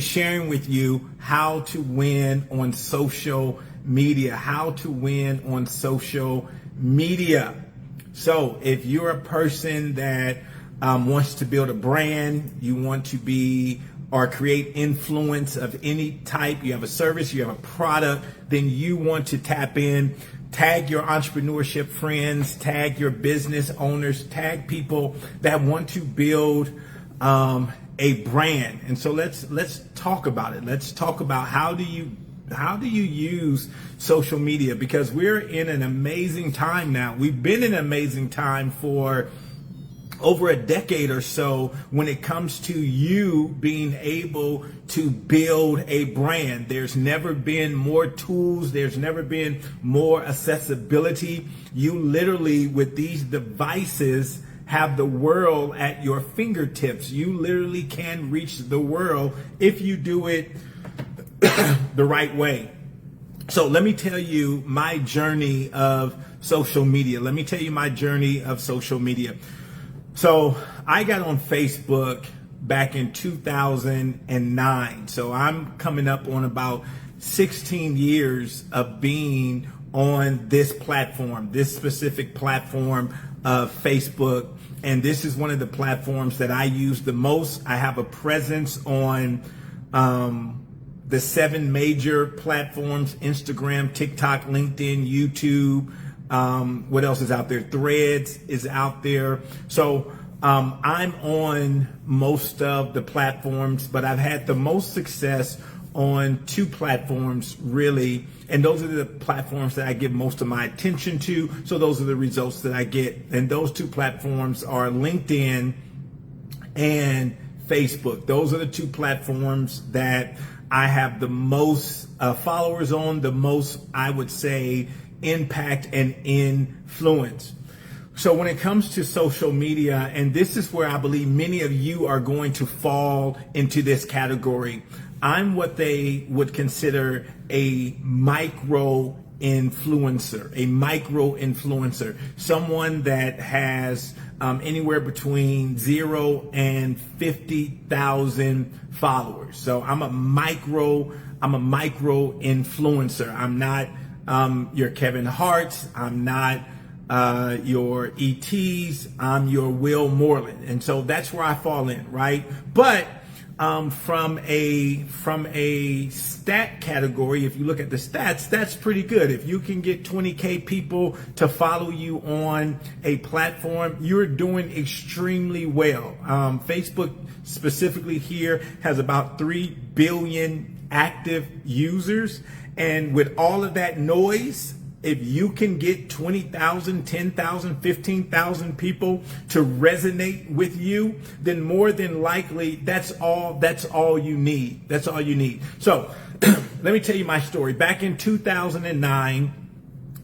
Sharing with you how to win on social media, So if you're a person that wants to build a brand, you want to be or create influence of any type, you have a service, you have a product, then you want to tap in, tag your entrepreneurship friends, tag your business owners, tag people that want to build a brand. And so let's talk about it. Let's talk about how do you use social media, because we're in an amazing time now. We've been in an amazing time for over a decade or so when it comes to you being able to build a brand. There's never been more tools. There's never been more accessibility. You literally, with these devices, have the world at your fingertips. You literally can reach the world if you do it the right way. So let me tell you my journey of social media. So I got on Facebook back in 2009. So I'm coming up on about 16 years of being on this platform, this specific platform of Facebook. And this is one of the platforms that I use the most. I have a presence on the 7 major platforms: Instagram, TikTok, LinkedIn, YouTube. What else is out there? Threads is out there. So I'm on most of the platforms, but I've had the most success on 2 platforms, really. And those are the platforms that I give most of my attention to. So those are the results that I get. And those 2 platforms are LinkedIn and Facebook. Those are the 2 platforms that I have the most followers on, the most, I would say, impact and influence. So when it comes to social media, and this is where I believe many of you are going to fall into this category, I'm what they would consider a micro influencer, someone that has anywhere between 0 and 50,000 followers. So I'm a micro influencer. I'm not your Kevin Hart's. I'm not your ETs. I'm your Will Moreland. And so that's where I fall in, right? But from a stat category, if you look at the stats, that's pretty good. If you can get 20K people to follow you on a platform, you're doing extremely well. Facebook specifically here has about 3 billion active users. And with all of that noise, if you can get 20,000, 10,000, 15,000 people to resonate with you, then more than likely that's all you need. That's all you need. So let me tell you my story. Back in 2009,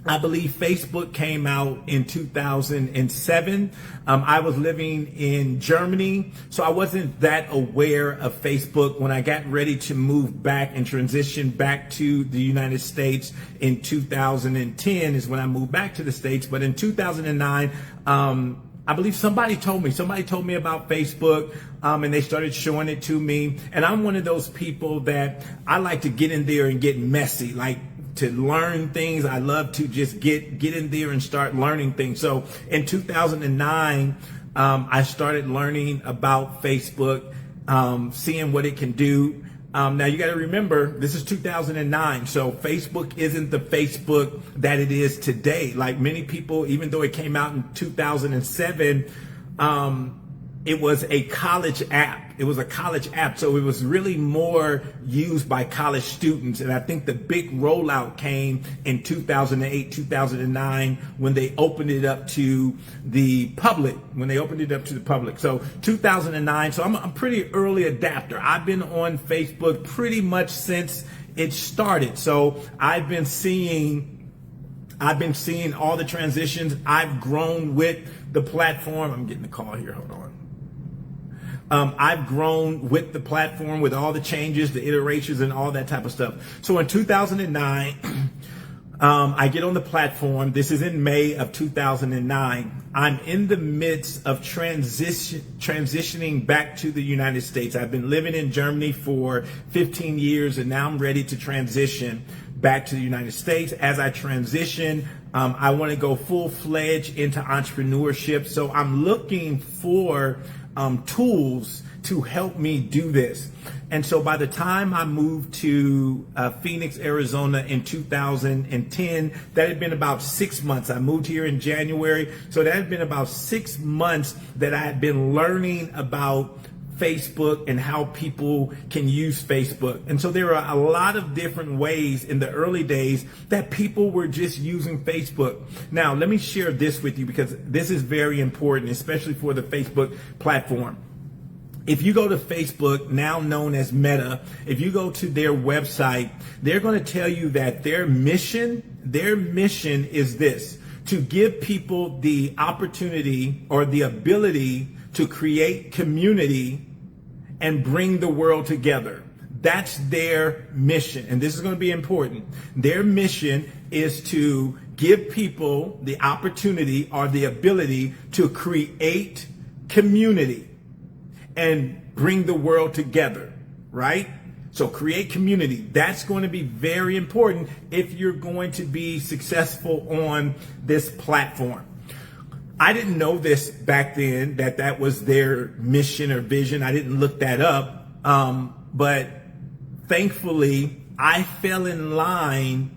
I believe Facebook came out in 2007. I was living in Germany, so I wasn't that aware of Facebook. When I got ready to move back and transition back to the United States in 2010 is when I moved back to the States. But in 2009, I believe somebody told me about Facebook, and they started showing it to me. And I'm one of those people that I like to get in there and get messy, like to learn things. I love to just get in there and start learning things. So in 2009, I started learning about Facebook, seeing what it can do. Now you got to remember, this is 2009, so Facebook isn't the Facebook that it is today. Like many people, even though it came out in 2007, it was a college app. So it was really more used by college students. And I think the big rollout came in 2008, 2009, when they opened it up to the public. So 2009, so I'm a pretty early adapter. I've been on Facebook pretty much since it started. So I've been seeing all the transitions. I've grown with the platform. I'm getting a call here. Hold on. I've grown with the platform, with all the changes, the iterations, and all that type of stuff. So in 2009, I get on the platform. This is in May of 2009. I'm in the midst of transitioning back to the United States. I've been living in Germany for 15 years, and now I'm ready to transition back to the United States. As I transition, I want to go full-fledged into entrepreneurship. So I'm looking for tools to help me do this. And so by the time I moved to Phoenix, Arizona in 2010, that had been about 6 months. I moved here in January. So that had been about 6 months that I had been learning about Facebook and how people can use Facebook. And so there are a lot of different ways in the early days that people were just using Facebook. Now, let me share this with you because this is very important, especially for the Facebook platform. If you go to Facebook, now known as Meta, if you go to their website, they're going to tell you that their mission is this: to give people the opportunity or the ability to create community and bring the world together. That's their mission. And this is going to be important. Their mission is to give people the opportunity or the ability to create community and bring the world together, right? So create community. That's going to be very important if you're going to be successful on this platform. I didn't know this back then, that was their mission or vision. I didn't look that up. But thankfully, I fell in line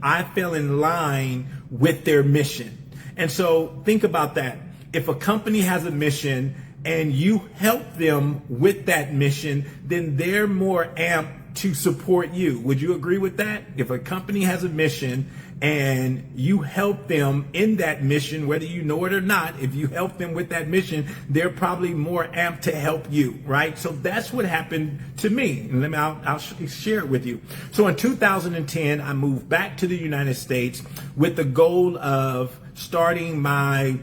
with their mission. And so think about that. If a company has a mission and you help them with that mission, then they're more amped to support you. Would you agree with that? If a company has a mission and you help them in that mission, whether you know it or not, if you help them with that mission, they're probably more amped to help you, right? So that's what happened to me. And I'll share it with you. So in 2010, I moved back to the United States with the goal of starting my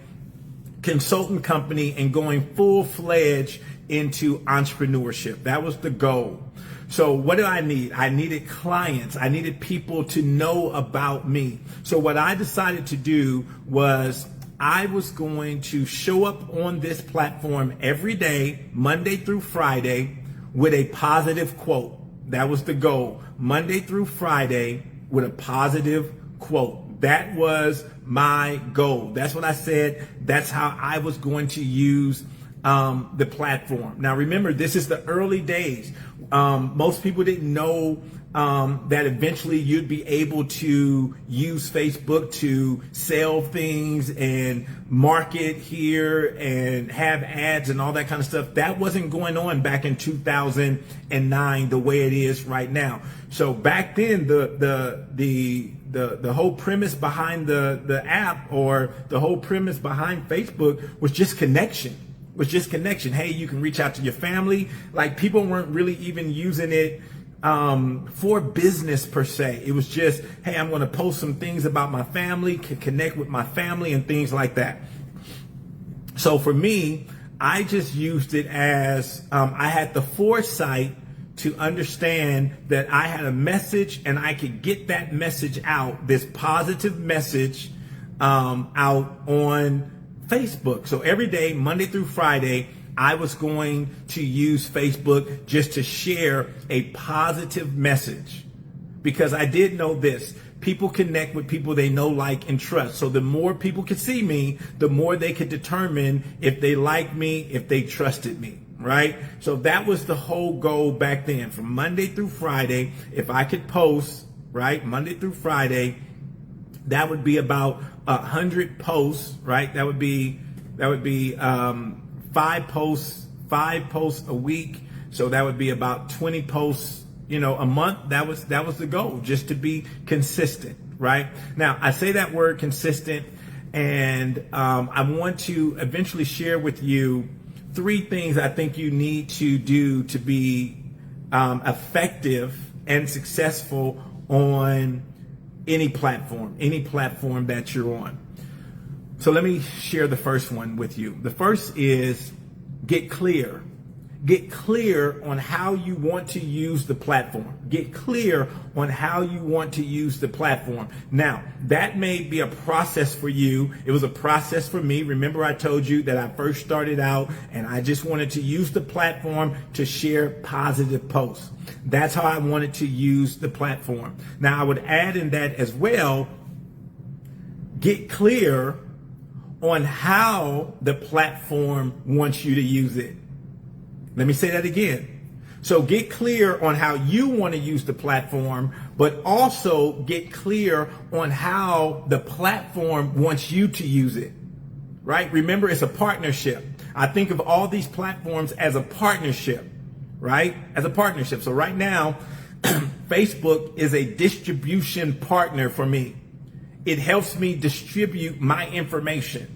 consultant company and going full-fledged into entrepreneurship. That was the goal. So what do I need? I needed clients. I needed people to know about me. So what I decided to do was I was going to show up on this platform every day, Monday through Friday, with a positive quote. That was the goal. Monday through Friday with a positive quote. That was my goal. That's what I said. That's how I was going to use the platform. Now, remember, this is the early days. Most people didn't know that eventually you'd be able to use Facebook to sell things and market here and have ads and all that kind of stuff. That wasn't going on back in 2009 the way it is right now. So back then, the whole premise behind the app or the whole premise behind Facebook was just connection. Hey, you can reach out to your family. Like, people weren't really even using it for business per se. It was just, hey, I'm going to post some things about my family, can connect with my family and things like that. So for me, I just used it as I had the foresight to understand that I had a message and I could get that message out, this positive message out on Facebook. So every day, Monday through Friday, I was going to use Facebook just to share a positive message, because I did know this: people connect with people they know, like, and trust. So the more people could see me, the more they could determine if they liked me, if they trusted me, right? So that was the whole goal back then. From Monday through Friday, if I could post, right, Monday through Friday, that would be about 100 posts, right? That would be 5 posts a week. So that would be about 20 posts, a month. That was the goal, just to be consistent, right? Now, I say that word consistent, and I want to eventually share with you 3 things I think you need to do to be effective and successful on any platform that you're on. So let me share the first one with you. The first is get clear. Get clear on how you want to use the platform. Get clear on how you want to use the platform. Now, that may be a process for you. It was a process for me. Remember, I told you that I first started out and I just wanted to use the platform to share positive posts. That's how I wanted to use the platform. Now, I would add in that as well, get clear on how the platform wants you to use it. Let me say that again. So get clear on how you want to use the platform, but also get clear on how the platform wants you to use it, right? Remember, it's a partnership. I think of all these platforms as a partnership, right? As a partnership. So right now, Facebook is a distribution partner for me. It helps me distribute my information.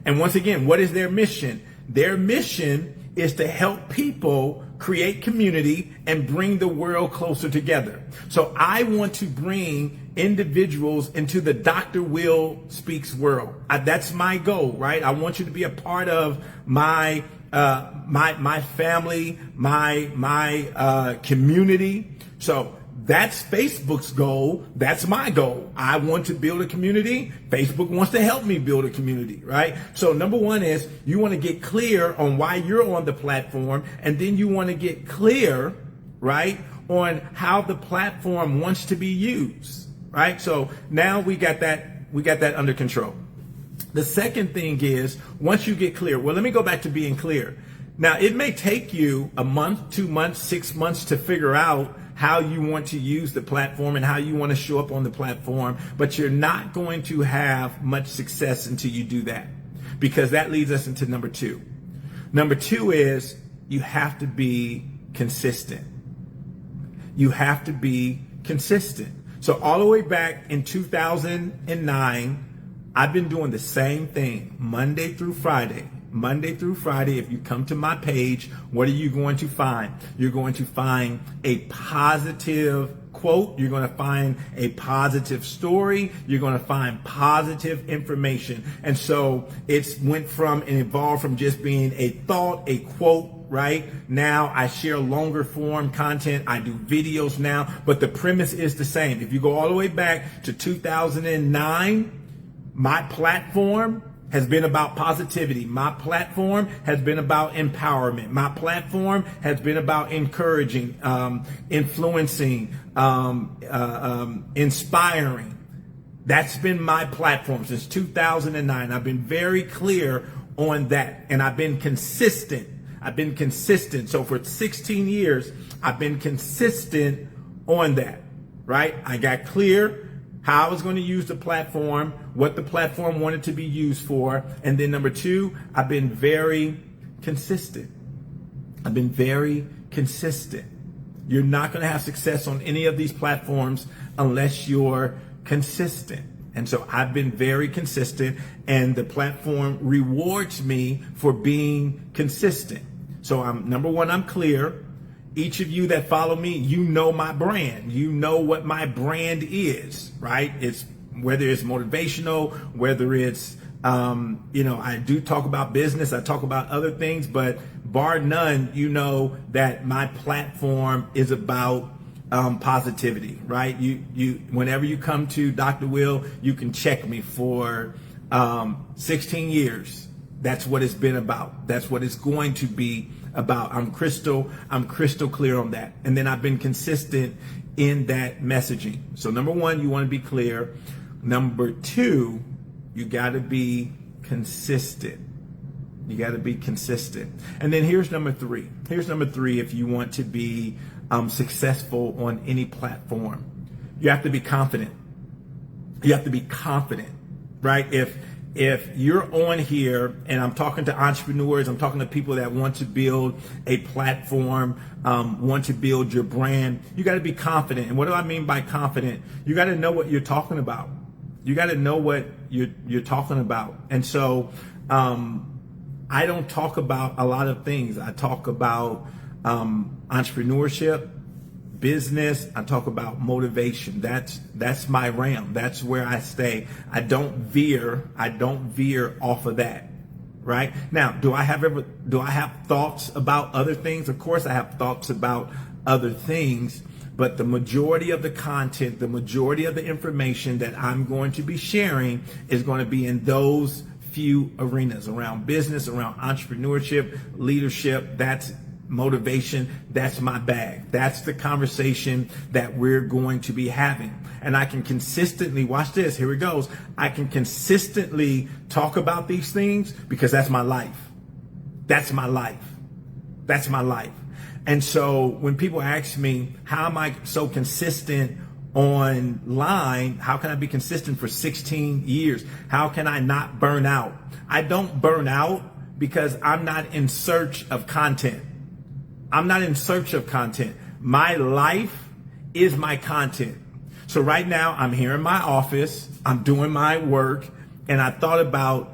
And once again, what is their mission? Their mission is to help people create community and bring the world closer together. So I want to bring individuals into the Dr. Will Speaks world. That's my goal, right? I want you to be a part of my family, my community. So that's Facebook's goal. That's my goal. I want to build a community. Facebook wants to help me build a community, right? So number one is you want to get clear on why you're on the platform. And then you want to get clear, right, on how the platform wants to be used, right? So now we got that under control. The second thing is once you get clear, well, let me go back to being clear. Now, it may take you a month, 2 months, 6 months to figure out how you want to use the platform and how you want to show up on the platform, but you're not going to have much success until you do that, because that leads us into number two. Number two is you have to be consistent. You have to be consistent. So all the way back in 2009, I've been doing the same thing Monday through Friday. Monday through Friday, if you come to my page, what are you going to find? You're going to find a positive quote. You're going to find a positive story. You're going to find positive information. And so it's went from and evolved from just being a thought, a quote, right? Now I share longer form content. I do videos now, but the premise is the same. If you go all the way back to 2009, my platform has been about positivity. My platform has been about empowerment. My platform has been about encouraging, influencing, inspiring. That's been my platform since 2009. I've been very clear on that, and I've been consistent. So for 16 years, I've been consistent on that, right? I got clear how I was going to use the platform, what the platform wanted to be used for. And then number two, I've been very consistent. You're not going to have success on any of these platforms unless you're consistent. And so I've been very consistent, and the platform rewards me for being consistent. So number one, I'm clear. Each of you that follow me, you know my brand. You know what my brand is, right? It's whether it's motivational, whether it's, I do talk about business. I talk about other things, but bar none, you know that my platform is about positivity, right? You whenever you come to Dr. Will, you can check me for 16 years. That's what it's been about. That's what it's going to be about. I'm crystal clear on that. And then I've been consistent in that messaging. So number one, you want to be clear. Number two, you got to be consistent. You got to be consistent. And then here's number three. If you want to be successful on any platform, you have to be confident. Right? If you're on here and I'm talking to entrepreneurs, I'm talking to people that want to build a platform, want to build your brand, you got to be confident. And what do I mean by confident? You got to know what you're talking about. And so I don't talk about a lot of things. I talk about entrepreneurship, business. I talk about motivation. That's my realm. That's where I stay. I don't veer off of that, right? Now, do I have thoughts about other things? Of course I have thoughts about other things, but the majority of the content, the majority of the information that I'm going to be sharing is going to be in those few arenas around business, around entrepreneurship, leadership. That's motivation. That's my bag. That's the conversation that we're going to be having. And I can consistently, watch this, here it goes. I can consistently talk about these things because that's my life. That's my life. That's my life. And so when people ask me, how am I so consistent online? How can I be consistent for 16 years? How can I not burn out? I don't burn out because I'm not in search of content. I'm not in search of content. My life is my content. So right now I'm here in my office, I'm doing my work, and I thought about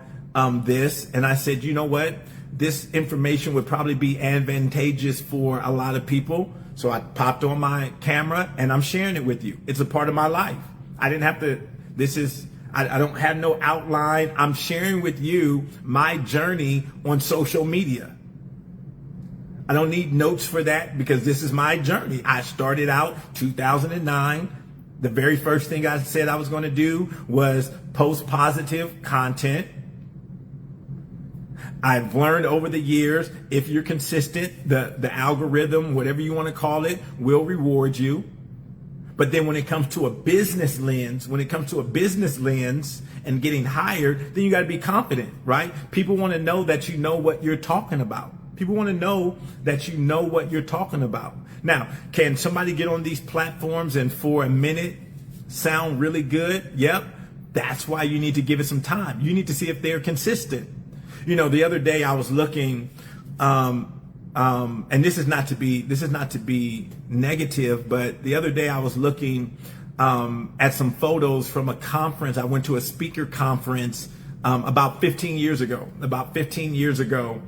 this, and I said, you know what? This information would probably be advantageous for a lot of people. So I popped on my camera and I'm sharing it with you. It's a part of my life. I didn't have to, I don't have no outline. I'm sharing with you my journey on social media. I don't need notes for that because this is my journey. I started out 2009. The very first thing I said I was going to do was post positive content. I've learned over the years, if you're consistent, the algorithm, whatever you want to call it, will reward you. But then when it comes to a business lens, and getting hired, then you got to be confident, right? People want to know that you know what you're talking about. People want to know that you know what you're talking about. Now, can somebody get on these platforms and for a minute sound really good? Yep. That's why you need to give it some time. You need to see if they're consistent. You know, the other day I was looking, and this is not to be negative, but the other day I was looking at some photos from a conference. I went to a speaker conference about 15 years ago.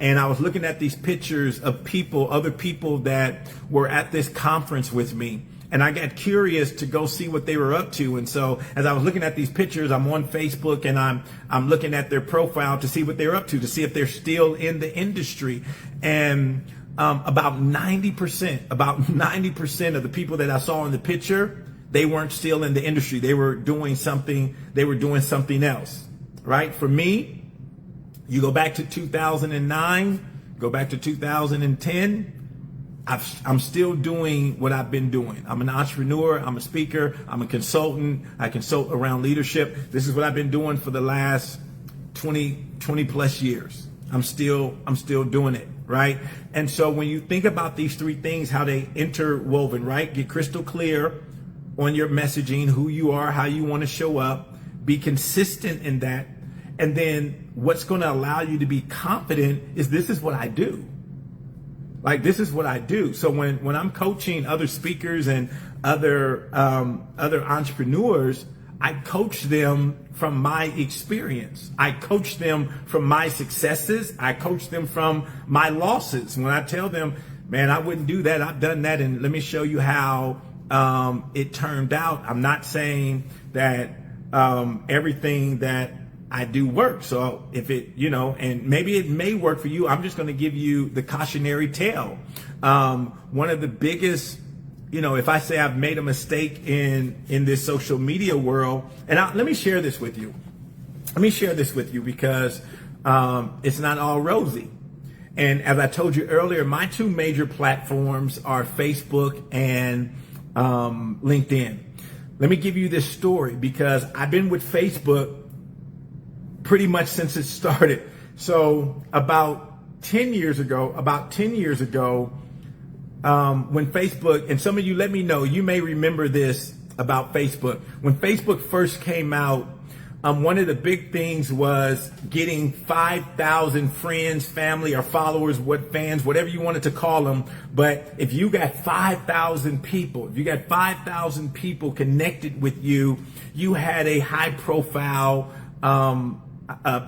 And I was looking at these pictures of other people that were at this conference with me. And I got curious to go see what they were up to. And so as I was looking at these pictures, I'm on Facebook and I'm looking at their profile to see what they're up to see if they're still in the industry. And about 90% of the people that I saw in the picture, they weren't still in the industry. They were doing something else, right? For me, you go back to 2009, go back to 2010, I'm still doing what I've been doing. I'm an entrepreneur. I'm a speaker. I'm a consultant. I consult around leadership. This is what I've been doing for the last 20 plus years. I'm still doing it, right? And so when you think about these three things, how they interwoven, right? Get crystal clear on your messaging, who you are, how you want to show up, be consistent in that. And then what's going to allow you to be confident is this is what I do. Like, this is what I do. So when I'm coaching other speakers and other entrepreneurs, I coach them from my experience. I coach them from my successes. I coach them from my losses. When I tell them, man, I wouldn't do that, I've done that, and let me show you how it turned out. I'm not saying that everything that I do work. So if it, and maybe it may work for you, I'm just going to give you the cautionary tale. One of the biggest, if I say I've made a mistake in this social media world, and let me share this with you. Because it's not all rosy. And as I told you earlier, my two major platforms are Facebook and LinkedIn. Let me give you this story because I've been with Facebook pretty much since it started. So about 10 years ago, when Facebook, and some of you let me know, you may remember this about Facebook. When Facebook first came out, one of the big things was getting 5,000 friends, family, or followers, fans, whatever you wanted to call them. But if you got 5,000 people, connected with you, you had a high profile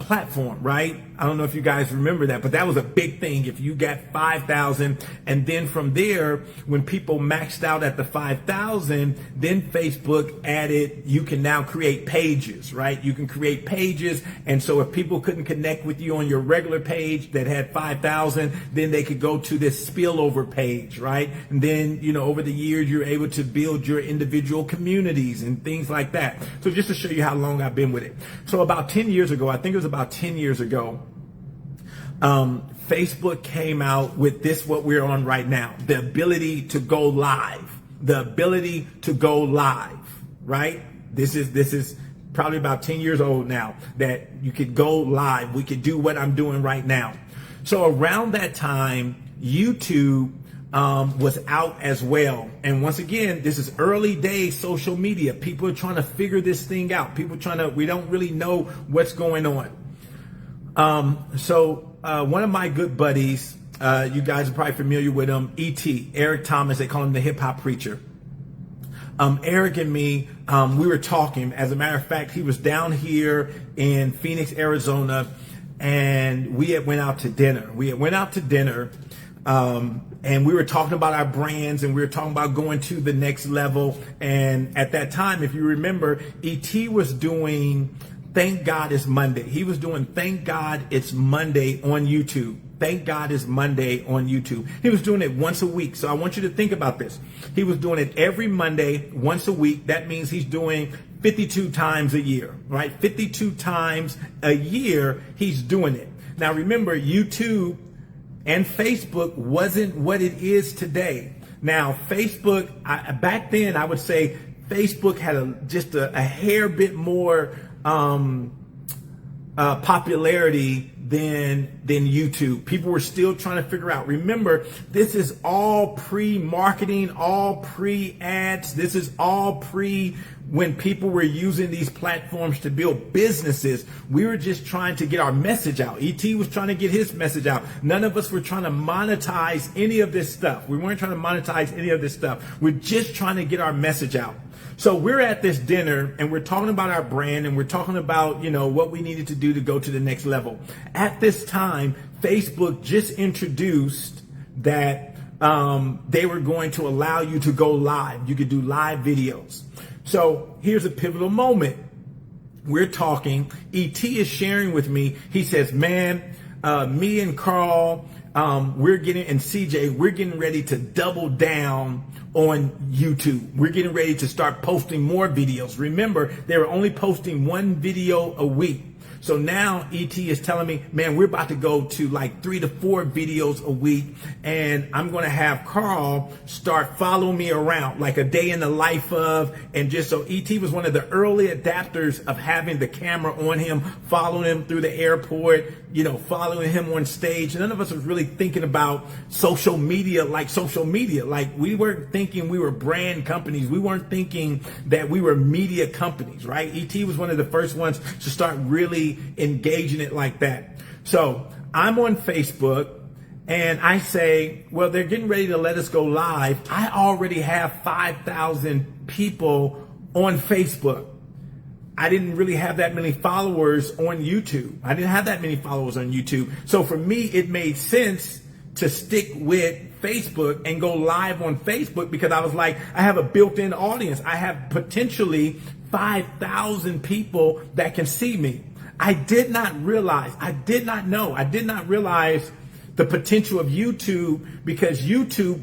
platform, right? I don't know if you guys remember that, but that was a big thing. If you got 5,000, and then from there, when people maxed out at the 5,000, then Facebook added, you can now create pages, right? You can create pages. And so if people couldn't connect with you on your regular page that had 5,000, then they could go to this spillover page, right? And then, over the years, you're able to build your individual communities and things like that. So just to show you how long I've been with it. So about 10 years ago, I think it was about 10 years ago, Facebook came out with this, what we're on right now, the ability to go live, right? This is probably about 10 years old now, that you could go live. We could do what I'm doing right now. So around that time, YouTube was out as well. And once again, this is early days social media. People are trying to figure this thing out. We don't really know what's going on. So one of my good buddies, you guys are probably familiar with him, Eric Thomas, they call him the hip hop preacher. Eric and me, we were talking. As a matter of fact, he was down here in Phoenix, Arizona, and we went out to dinner. And we were talking about our brands, and we were talking about going to the next level. And at that time, if you remember, E.T. was doing Thank God It's Monday. He was doing Thank God It's Monday on YouTube. Thank God It's Monday on YouTube. He was doing it once a week. So I want you to think about this. He was doing it every Monday, once a week. That means he's doing 52 times a year, right? 52 times a year, he's doing it. Now remember, YouTube and Facebook wasn't what it is today. Now, Facebook, back then, I would say Facebook had just a hair bit more popularity than YouTube. People were still trying to figure out. Remember, this is all pre-marketing, all pre-ads. This is all when people were using these platforms to build businesses. We were just trying to get our message out. E.T. was trying to get his message out. None of us were trying to monetize any of this stuff. We weren't trying to monetize any of this stuff. We're just trying to get our message out. So we're at this dinner and we're talking about our brand, and we're talking about, what we needed to do to go to the next level. At this time, Facebook just introduced that they were going to allow you to go live. You could do live videos. So here's a pivotal moment. We're talking. E.T. is sharing with me. He says, man, me and Carl, and CJ, we're getting ready to double down on YouTube. We're getting ready to start posting more videos. Remember, they were only posting one video a week. So now E.T. is telling me, man, we're about to go to like 3 to 4 videos a week. And I'm going to have Carl start following me around, like a day in the life of. And just so E.T. was one of the early adapters of having the camera on him, following him through the airport, following him on stage. None of us was really thinking about social media. Like we weren't thinking we were brand companies. We weren't thinking that we were media companies, right? E.T. was one of the first ones to start really engaging it like that. So I'm on Facebook and I say, well, they're getting ready to let us go live. I already have 5,000 people on Facebook. I didn't really have that many followers on YouTube. So for me, it made sense to stick with Facebook and go live on Facebook, because I was like, I have a built-in audience. I have potentially 5,000 people that can see me. I did not realize the potential of YouTube, because YouTube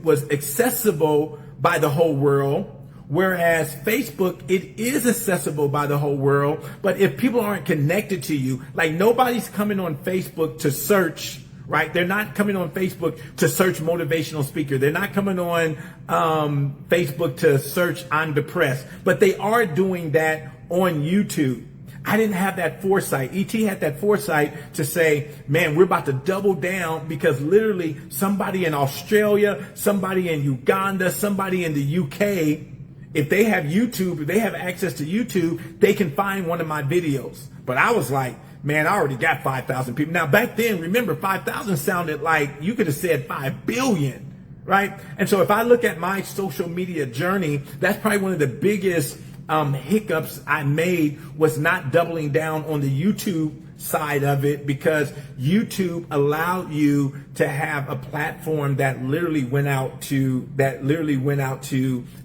was accessible by the whole world. Whereas Facebook, it is accessible by the whole world. But if people aren't connected to you, like nobody's coming on Facebook to search, right? They're not coming on Facebook to search motivational speaker. They're not coming on Facebook to search I'm depressed. But they are doing that on YouTube. I didn't have that foresight. E.T. had that foresight to say, man, we're about to double down, because literally somebody in Australia, somebody in Uganda, somebody in the UK, if they have YouTube, if they have access to YouTube, they can find one of my videos. But I was like, man, I already got 5,000 people. Now, back then, remember, 5,000 sounded like you could have said 5 billion, right? And so if I look at my social media journey, that's probably one of the biggest hiccups I made, was not doubling down on the YouTube side of it because YouTube allowed you to have a platform that literally went out to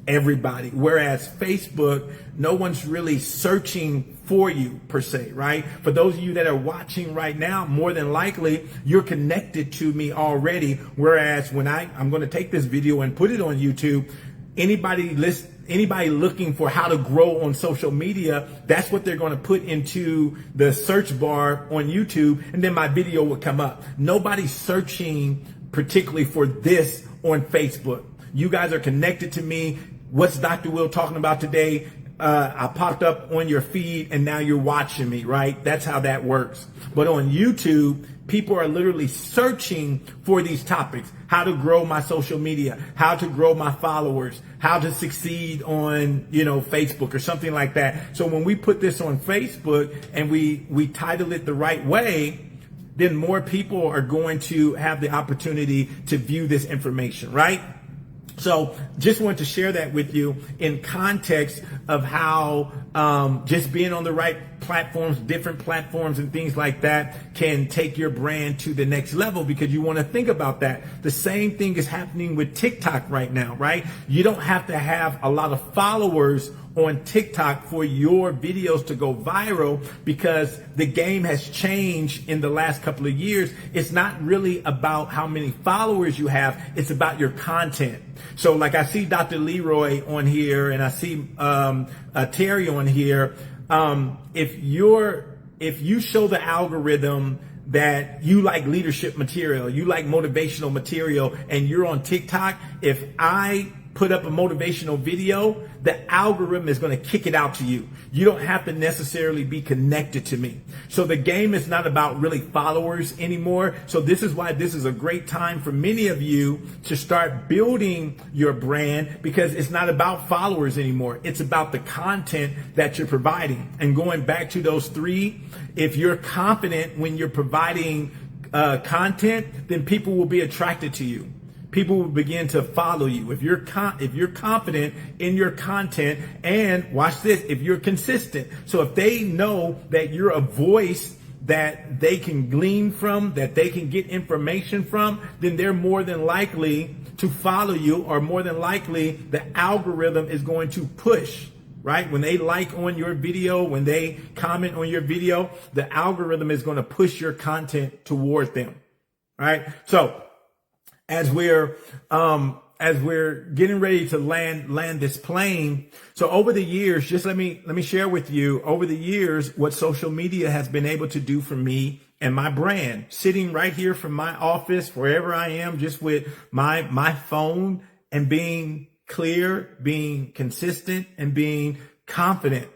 everybody. Whereas Facebook, no one's really searching for you per se, right? For those of you that are watching right now, more than likely you're connected to me already. Whereas when I'm going to take this video and put it on YouTube, anybody looking for how to grow on social media, that's what they're going to put into the search bar on YouTube, and then my video will come up. Nobody's searching particularly for this on Facebook. You guys are connected to me. What's Dr. Will talking about today? I popped up on your feed and now you're watching me, right? That's how that works. But on YouTube, people are literally searching for these topics: how to grow my social media, how to grow my followers, how to succeed on, Facebook or something like that. So when we put this on Facebook and we title it the right way, then more people are going to have the opportunity to view this information, right? So just wanted to share that with you in context of how just being on the right platforms, different platforms and things like that can take your brand to the next level, because you want to think about that. The same thing is happening with TikTok right now, right? You don't have to have a lot of followers on TikTok for your videos to go viral, because the game has changed in the last couple of years. It's not really about how many followers you have. It's about your content. So like I see Dr. Leroy on here and I see Terry on here. If you show the algorithm that you like leadership material, you like motivational material, and you're on TikTok, if I put up a motivational video, the algorithm is going to kick it out to you. You don't have to necessarily be connected to me. So the game is not about really followers anymore. So this is why this is a great time for many of you to start building your brand, because it's not about followers anymore. It's about the content that you're providing. And going back to those three, if you're confident when you're providing content, then people will be attracted to you. People will begin to follow you. If you're confident in your content, and watch this, if you're consistent. So if they know that you're a voice that they can glean from, that they can get information from, then they're more than likely to follow you, or more than likely the algorithm is going to push, right? When they like on your video, when they comment on your video, the algorithm is going to push your content toward them, right? So as we're getting ready to land this plane. So over the years, just let me share with you, over the years, what social media has been able to do for me and my brand. Sitting right here from my office, wherever I am, just with my phone, and being clear, being consistent, and being confident.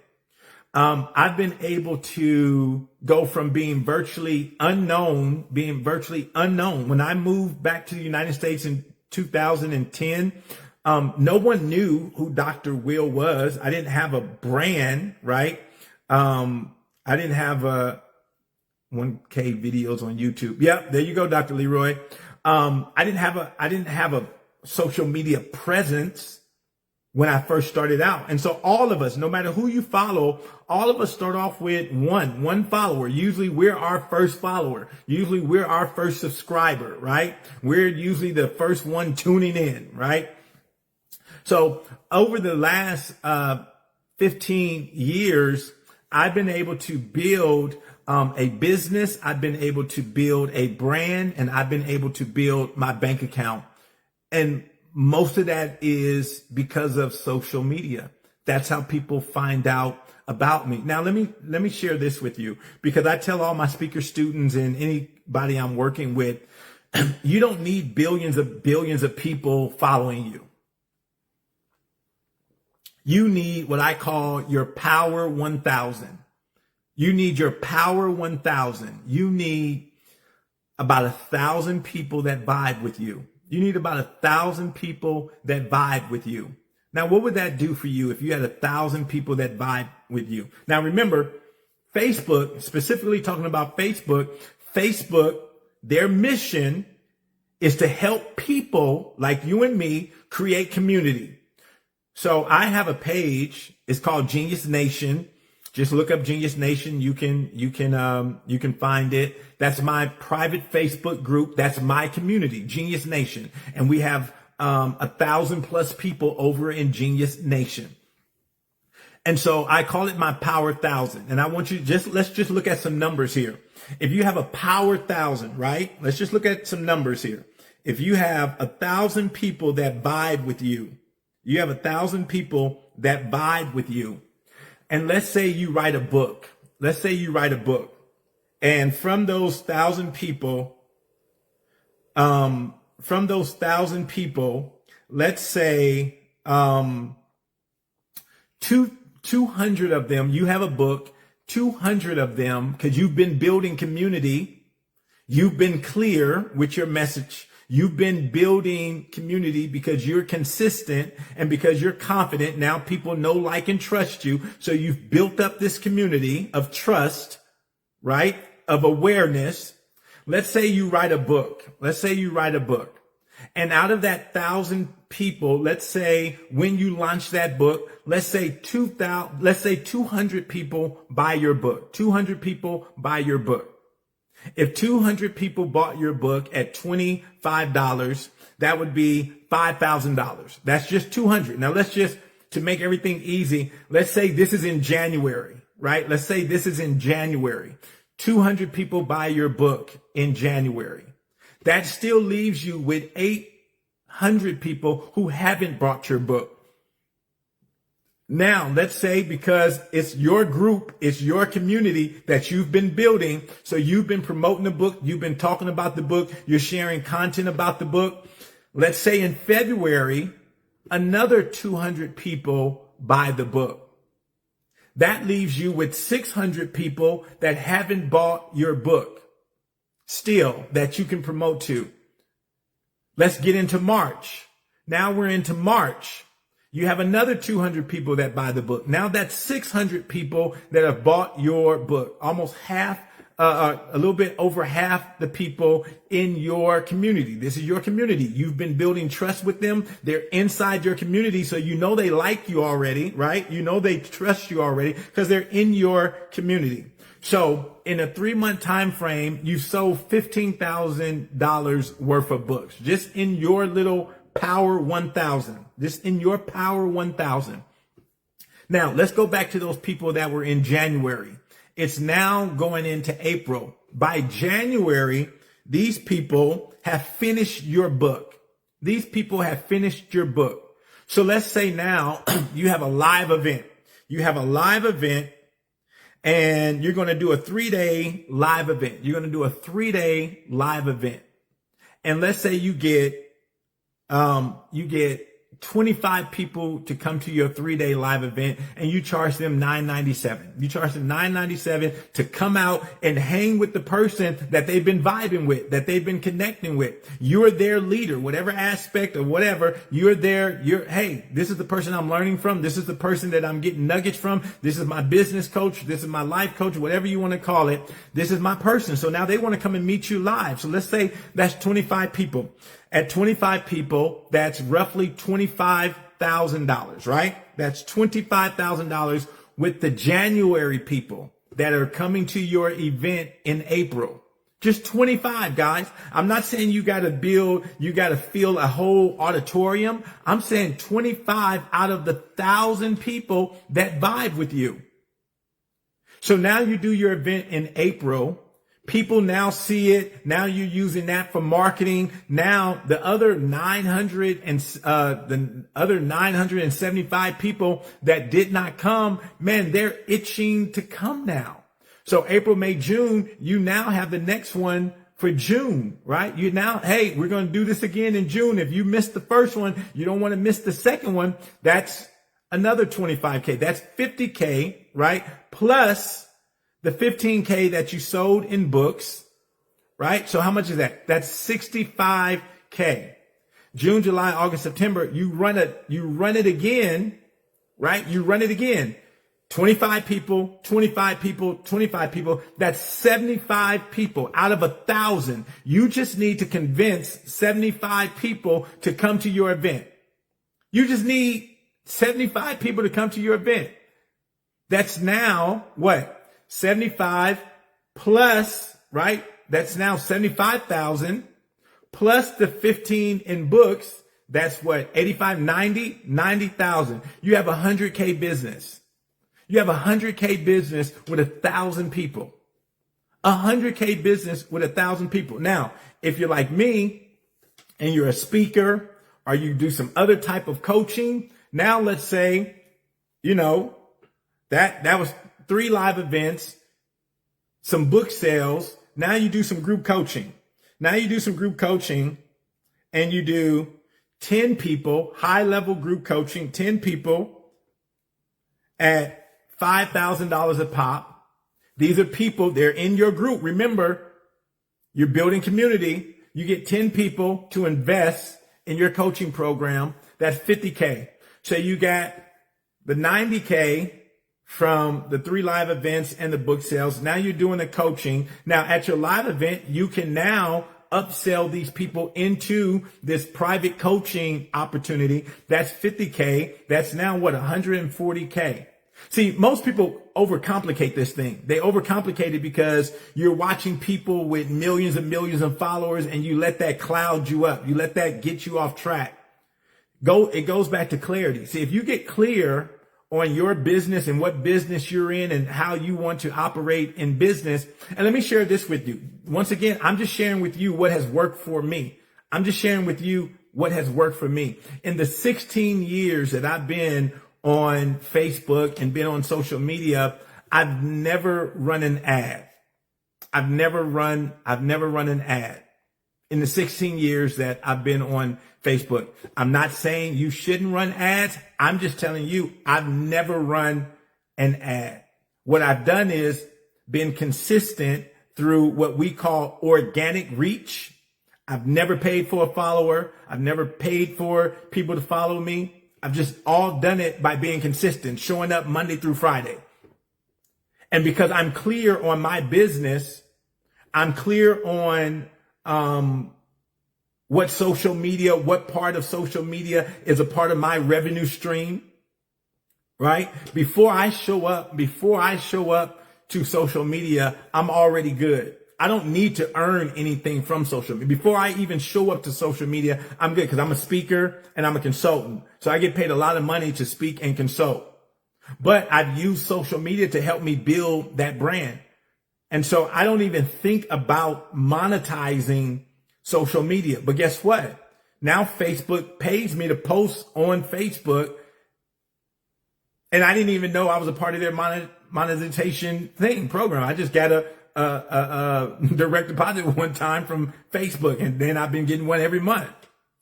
I've been able to go from being virtually unknown. When I moved back to the United States in 2010, no one knew who Dr. Will was. I didn't have a brand, right? I didn't have 1K videos on YouTube. Yep, there you go, Dr. Leroy. I didn't have a social media presence when I first started out. And so all of us, no matter who you follow, all of us start off with one follower. Usually we're our first follower. Usually we're our first subscriber, right? We're usually the first one tuning in, right? So over the last 15 years, I've been able to build a business. I've been able to build a brand, and I've been able to build my bank account. And most of that is because of social media. That's how people find out about me. Now, let me share this with you, because I tell all my speaker students and anybody I'm working with, you don't need billions of people following you. You need what I call your power 1,000. You need your power 1,000. You need about 1,000 people that vibe with you. You need about 1,000 people that vibe with you. Now, what would that do for you if you had 1,000 people that vibe with you? Now, remember, Facebook, specifically talking about Facebook, their mission is to help people like you and me create community. So I have a page. It's called Genius Nation. Just look up Genius Nation. You can find it. That's my private Facebook group. That's my community, Genius Nation. And we have 1,000+ people over in Genius Nation. And so I call it my Power 1,000. And I want you let's just look at some numbers here. If you have a Power 1,000, right? Let's just look at some numbers here. If you have 1,000 people that vibe with you, you have 1,000 people that vibe with you. And let's say you write a book. Let's say you write a book. And from those 1,000 people, let's say 200 of them, you have a book, 200 of them, because you've been building community, you've been clear with your message, you've been building community because you're consistent and because you're confident. Now people know, like, and trust you. So you've built up this community of trust, right? Of awareness. Let's say you write a book. And out of that 1,000 people, let's say when you launch that book, let's say 200 people buy your book. 200 people buy your book. If 200 people bought your book at $25, that would be $5,000. That's just 200. Now to make everything easy, let's say this is in January, right? Let's say this is in January. 200 people buy your book in January. That still leaves you with 800 people who haven't bought your book. Now, let's say because it's your group, it's your community that you've been building. So you've been promoting the book. You've been talking about the book. You're sharing content about the book. Let's say in February, another 200 people buy the book. That leaves you with 600 people that haven't bought your book still that you can promote to. Let's get into March. Now we're into March. You have another 200 people that buy the book. Now that's 600 people that have bought your book. Almost half, a little bit over half the people in your community. This is your community. You've been building trust with them. They're inside your community. So you know they like you already, right? You know they trust you already because they're in your community. So in a 3-month time frame, you sold $15,000 worth of books just in your little Power 1,000, just in your Power 1,000. Now let's go back to those people that were in January. It's now going into April. By January, these people have finished your book. These people have finished your book. So let's say now you have a live event. You have a live event and you're going to do a 3-day live event. You're going to do a 3-day live event. And let's say you get 25 people to come to your 3-day live event and you charge them $9.97. You charge them $9.97 to come out and hang with the person that they've been vibing with, that they've been connecting with. You're their leader, whatever aspect or whatever, hey, this is the person I'm learning from. This is the person that I'm getting nuggets from. This is my business coach. This is my life coach, whatever you want to call it. This is my person. So now they want to come and meet you live. So let's say that's 25 people. At 25 people, that's roughly $25,000, right? That's $25,000 with the January people that are coming to your event in April. Just 25, guys. I'm not saying you got to fill a whole auditorium. I'm saying 25 out of the 1,000 people that vibe with you. So now you do your event in April. People now see it. Now you're using that for marketing. Now the other 975 people that did not come, man, they're itching to come now. So April, May, June, you now have the next one for June, right? You now, hey, we're going to do this again in June. If you missed the first one, you don't want to miss the second one. That's another 25K. That's 50K, right? Plus the 15K that you sold in books, right? So how much is that? That's 65K. June, July, August, September, you run it again, right? You run it again. 25 people, 25 people, 25 people. That's 75 people out of 1,000. You just need to convince 75 people to come to your event. You just need 75 people to come to your event. That's now what? 75 plus, right? That's now 75,000 plus the 15 in books. That's what? 85, 90,000. You have 100K business. You have 100K business with 1,000 people. 100K business with 1,000 people. Now, if you're like me and you're a speaker or you do some other type of coaching, now let's say, that was 3 live events, some book sales. Now you do some group coaching. And you do 10 people, high level group coaching, 10 people at $5,000 a pop. These are people, they're in your group. Remember, you're building community. You get 10 people to invest in your coaching program. That's 50K. So you got the 90K from the 3 live events and the book sales. Now you're doing the coaching. Now at your live event, you can now upsell these people into this private coaching opportunity. That's 50K. That's now what? 140K. See, most people overcomplicate this thing. They overcomplicate it because you're watching people with millions and millions of followers and you let that cloud you up. You let that get you off track. It goes back to clarity. See, if you get clear on your business and what business you're in and how you want to operate in business. And let me share this with you. Once again, I'm just sharing with you what has worked for me. In the 16 years that I've been on Facebook and been on social media, I've never run an ad. I've never run an ad in the 16 years that I've been on Facebook. I'm not saying you shouldn't run ads. I'm just telling you, I've never run an ad. What I've done is been consistent through what we call organic reach. I've never paid for a follower. I've never paid for people to follow me. I've just all done it by being consistent, showing up Monday through Friday. And because I'm clear on my business, I'm clear on what part of social media is a part of my revenue stream, right? Before I show up to social media, I'm already good. I don't need to earn anything from social media. Before I even show up to social media, I'm good because I'm a speaker and I'm a consultant. So I get paid a lot of money to speak and consult. But I've used social media to help me build that brand. And so I don't even think about monetizing social media. But guess what? Now Facebook pays me to post on Facebook. And I didn't even know I was a part of their monetization program. I just got a direct deposit one time from Facebook, and then I've been getting one every month.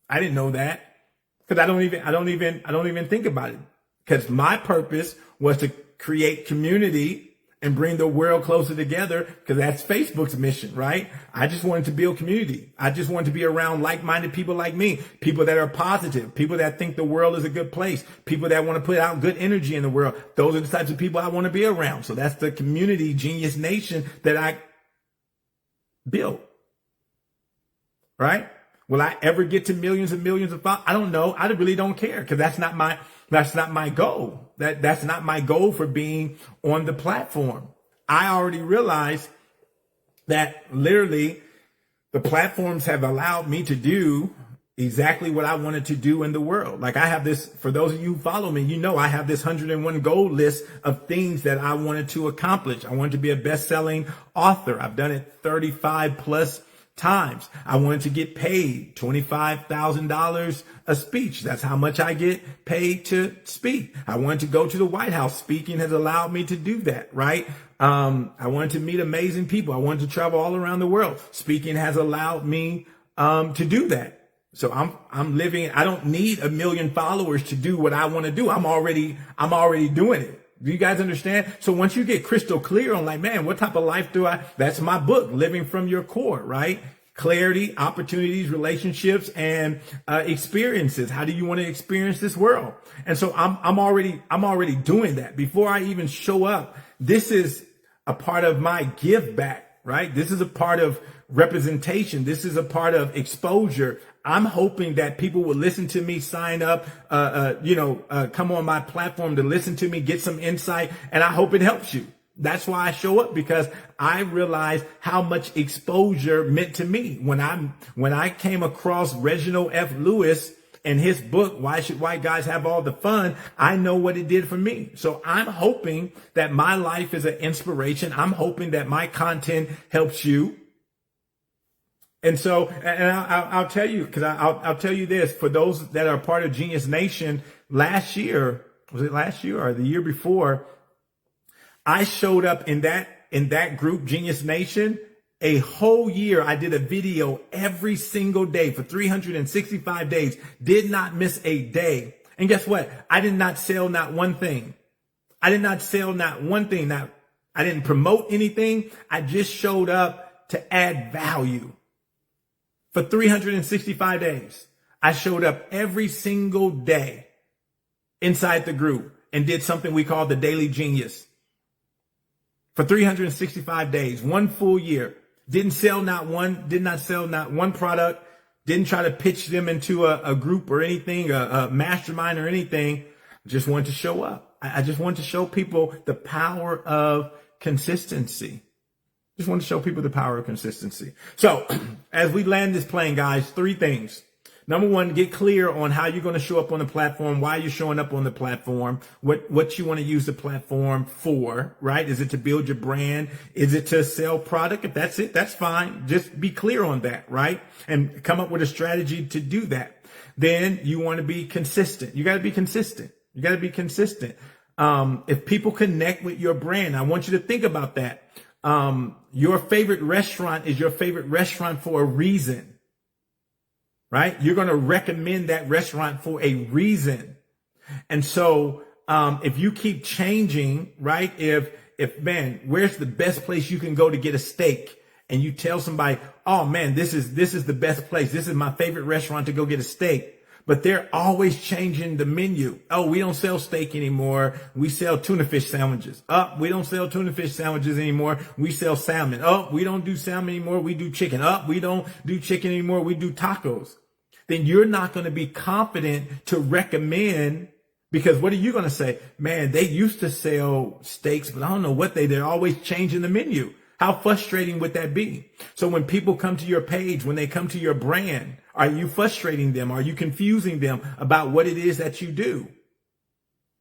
I didn't know that because I don't even think about it, because my purpose was to create community and bring the world closer together, because that's Facebook's mission, right? I just wanted to build community. I just wanted to be around like-minded people like me, people that are positive, people that think the world is a good place, people that want to put out good energy in the world. Those are the types of people I want to be around. So that's the community genius nation that I built, right? Will I ever get to millions and millions of followers? I don't know. I really don't care, because that's not my goal. That's not my goal for being on the platform. I already realized that literally the platforms have allowed me to do exactly what I wanted to do in the world. Like, I have this, for those of you who follow me, I have this 101 goal list of things that I wanted to accomplish. I wanted to be a best-selling author. I've done it 35 plus times. I wanted to get paid $25,000 a speech. That's how much I get paid to speak. I wanted to go to the White House. Speaking has allowed me to do that, right? I wanted to meet amazing people. I wanted to travel all around the world. Speaking has allowed me to do that. So I'm living. I don't need 1 million followers to do what I want to do. I'm already doing it. Do you guys understand? So once you get crystal clear on, like, man, what type of life that's my book, Living from Your Core, right? Clarity, opportunities, relationships, and experiences. How do you want to experience this world? And so I'm already doing that before I even show up. This is a part of my give back, right? This is a part of representation. This is a part of exposure. I'm hoping that people will listen to me, sign up, come on my platform to listen to me, get some insight, and I hope it helps you. That's why I show up, because I realize how much exposure meant to me. When I came across Reginald F. Lewis and his book, Why Should White Guys Have All the Fun? I know what it did for me. So I'm hoping that my life is an inspiration. I'm hoping that my content helps you. And so, and I'll tell you, because I'll tell you this, for those that are part of Genius Nation, last year, was it last year or the year before, I showed up in that group, Genius Nation, a whole year. I did a video every single day for 365 days, did not miss a day. And guess what? I did not sell not one thing. I did not sell not one thing. I didn't promote anything. I just showed up to add value. For 365 days, I showed up every single day inside the group and did something we call the Daily Genius. For 365 days, one full year, did not sell not one product, didn't try to pitch them into a group or anything, a mastermind or anything. Just wanted to show up. I just wanted to show people the power of consistency. Just want to show people the power of consistency. So as we land this plane, guys, 3 things. Number 1, get clear on how you're going to show up on the platform, why you're showing up on the platform, what you want to use the platform for, right? Is it to build your brand? Is it to sell product? If that's it, that's fine. Just be clear on that, right? And come up with a strategy to do that. Then you want to be consistent. You got to be consistent. You got to be consistent. If people connect with your brand, I want you to think about that. Your favorite restaurant is your favorite restaurant for a reason, right? You're going to recommend that restaurant for a reason. And so, if you keep changing, right? If man, where's the best place you can go to get a steak? And you tell somebody, oh man, this is the best place. This is my favorite restaurant to go get a steak. But they're always changing the menu. Oh, we don't sell steak anymore. We sell tuna fish sandwiches. Oh, we don't sell tuna fish sandwiches anymore. We sell salmon. Oh, we don't do salmon anymore. We do chicken. Oh, we don't do chicken anymore. We do tacos. Then you're not going to be confident to recommend, because what are you going to say? Man, they used to sell steaks, but I don't know what they're always changing the menu. How frustrating would that be? So when people come to your page, when they come to your brand, are you frustrating them? Are you confusing them about what it is that you do?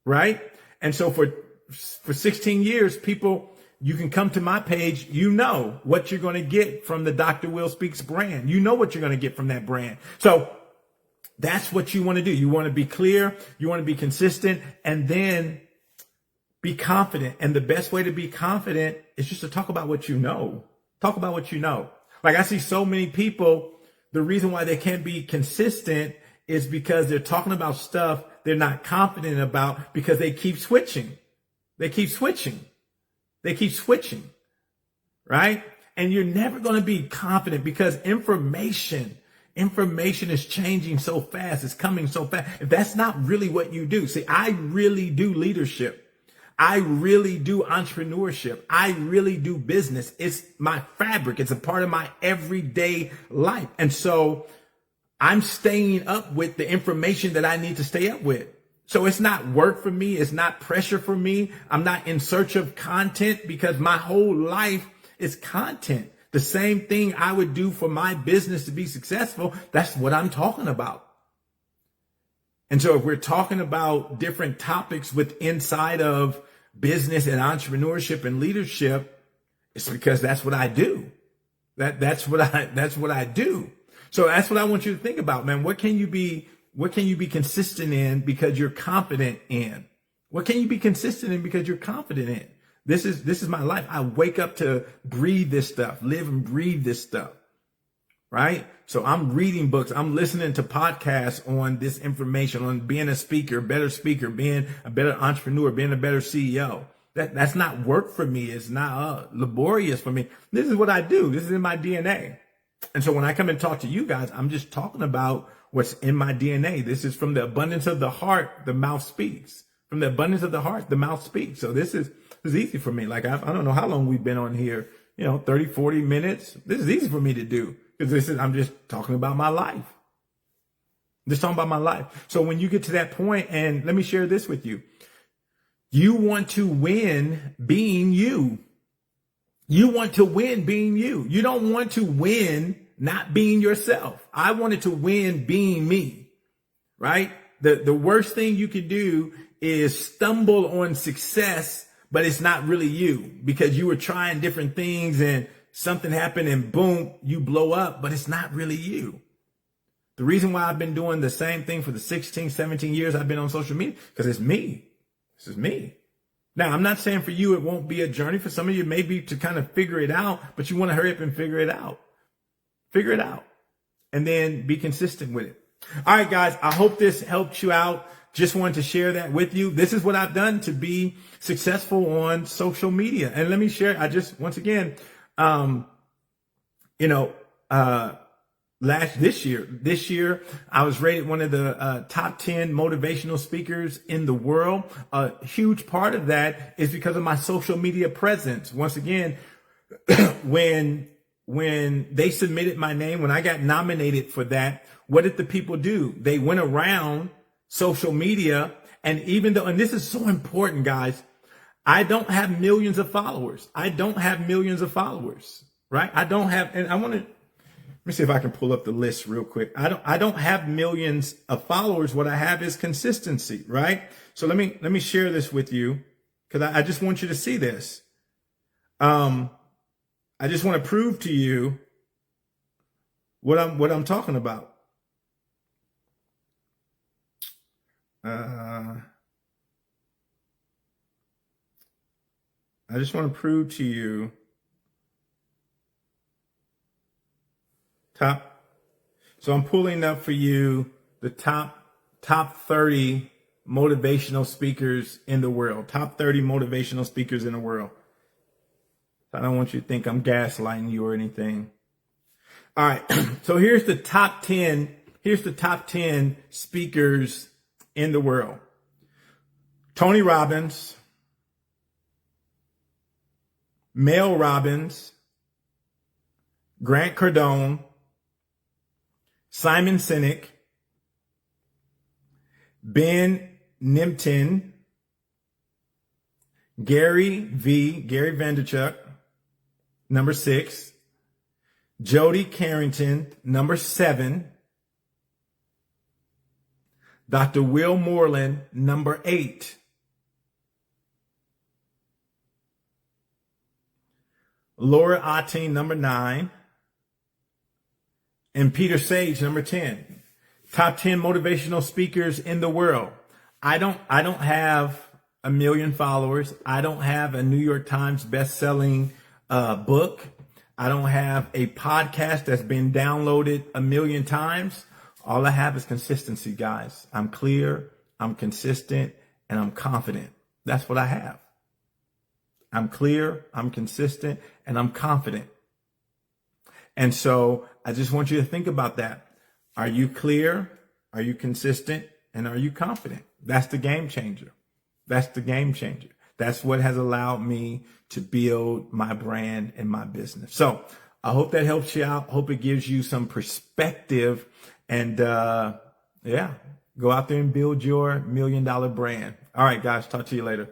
Right? And so for 16 years, people, you can come to my page. You know what you're going to get from the Dr. Will Speaks brand. You know what you're going to get from that brand. So that's what you want to do. You want to be clear. You want to be consistent, and then be confident. And the best way to be confident is just to talk about what you know. Talk about what you know. Like I see so many people, the reason why they can't be consistent is because they're talking about stuff they're not confident about, because they keep switching. They keep switching. They keep switching. Right? And you're never going to be confident, because information is changing so fast. It's coming so fast. If that's not really what you do. See, I really do leadership. I really do entrepreneurship. I really do business. It's my fabric. It's a part of my everyday life. And so I'm staying up with the information that I need to stay up with. So it's not work for me. It's not pressure for me. I'm not in search of content, because my whole life is content. The same thing I would do for my business to be successful. That's what I'm talking about. And so if we're talking about different topics with inside of business and entrepreneurship and leadership, it's because that's what I do. That's what I do. So that's what I want you to think about, man. What can you be consistent in because you're confident in? What can you be consistent in because you're confident in? This is my life. I wake up to breathe this stuff, live and breathe this stuff. Right? So I'm reading books. I'm listening to podcasts on this information, on being a speaker, being a better entrepreneur, being a better CEO. That's not work for me. It's not laborious for me. This is what I do. This is in my DNA. And so when I come and talk to you guys, I'm just talking about what's in my DNA. This is from the abundance of the heart, the mouth speaks. From the abundance of the heart, the mouth speaks. So this is easy for me. Like I don't know how long we've been on here 30, 40 minutes. This is easy for me to do because I'm just talking about my life. Just talking about my life. So when you get to that point, and let me share this with you, you want to win being you. You want to win being you. You don't want to win not being yourself. I wanted to win being me, right? The worst thing you could do is stumble on success, but it's not really you because you were trying different things and something happened and boom, you blow up, but it's not really you. The reason why I've been doing the same thing for the 16, 17 years I've been on social media, because it's me. This is me. Now, I'm not saying for you it won't be a journey. For some of you, maybe to kind of figure it out, but you want to hurry up and figure it out. Figure it out. And then be consistent with it. All right, guys, I hope this helped you out. Just wanted to share that with you. This is what I've done to be successful on social media. And let me share, once again, this year, I was rated one of the top 10 motivational speakers in the world. A huge part of that is because of my social media presence. Once again, when they submitted my name, when I got nominated for that, what did the people do? They went around social media, and and this is so important, guys, I don't have millions of followers. Right? I don't have, and let me see if I can pull up the list real quick. I don't have millions of followers. What I have is consistency, right? So let me share this with you because I just want you to see this. I just want to prove to you what I'm talking about. I just want to prove to you So I'm pulling up for you the top 30 motivational speakers in the world. Top 30 motivational speakers in the world. I don't want you to think I'm gaslighting you or anything. All right. So here's the top 10. Here's the top 10 speakers in the world. Tony Robbins, Mel Robbins, Grant Cardone, Simon Sinek, Ben Nimtin, Gary Vaynerchuk, number 6, Jody Carrington, number 7, Dr. Will Moreland, number 8, Laura Otting, number 9, and Peter Sage, number 10. Top 10 motivational speakers in the world. I don't have a million followers. I don't have a New York Times best-selling book. I don't have a podcast that's been downloaded a million times. All I have is consistency, guys. I'm clear, I'm consistent, and I'm confident. That's what I have. I'm clear, I'm consistent, and I'm confident. And so I just want you to think about that. Are you clear? Are you consistent? And are you confident? That's the game changer. That's the game changer. That's what has allowed me to build my brand and my business. So I hope that helps you out. Hope it gives you some perspective. And go out there and build your $1 million brand. All right, guys, talk to you later.